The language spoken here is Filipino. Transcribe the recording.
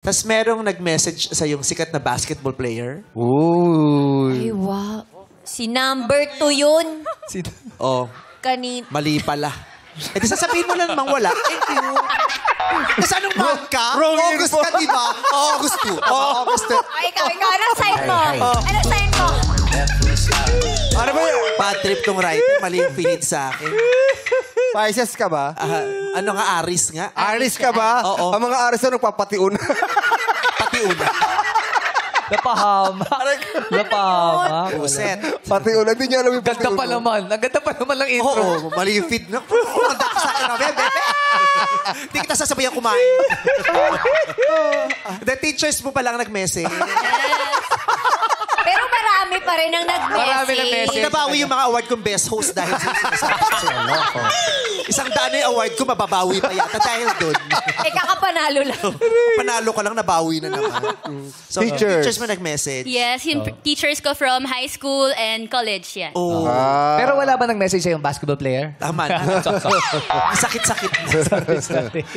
Tapos merong nag-message sa yung sikat na basketball player. Uy. Ay, wow. Si number 2 yun. Oh, mali pala. Eh, di sasabihin mo lang mang wala. Thank you. Kasi anong month ka? August ka, di ba? August 2. August 2. Ay, ikaw. Anong sign mo? Anong sign mo? Ano ba yun? Bad trip tong writer. Mali yung feeling sa akin. Pisces ka ba? Ano nga, Aris nga? Aris ka ba? Oo. Ang mga Aris na nagpapatiun. Patiuna. Napahama. Napahama. Puset. Patiun. Hindi niya alam yung Ganda patiun. pa naman. Ang ganda pa naman ng intro. Oo, mali yung feed na. Kumanda ka sa akin na, bebe. Hindi kita sasabayan kumain. The teachers mo palang nag-message. Pero marami pa rin ang nag-message. Marami nag-message. Nabawi yung mga award kong best host dahil sa sinasabi ko sa'yo. Isang daan na yung award ko, mababawi pa yata dahil doon. Kakapanalo lang. Panalo ko lang, nabawi na naman. So, Teachers. teachers mo nag-message. Yes, yung teachers ko from high school and college, yeah. Oh, Pero wala ba nag-message sa'yo yung basketball player? tama na. Sakit-sakit na.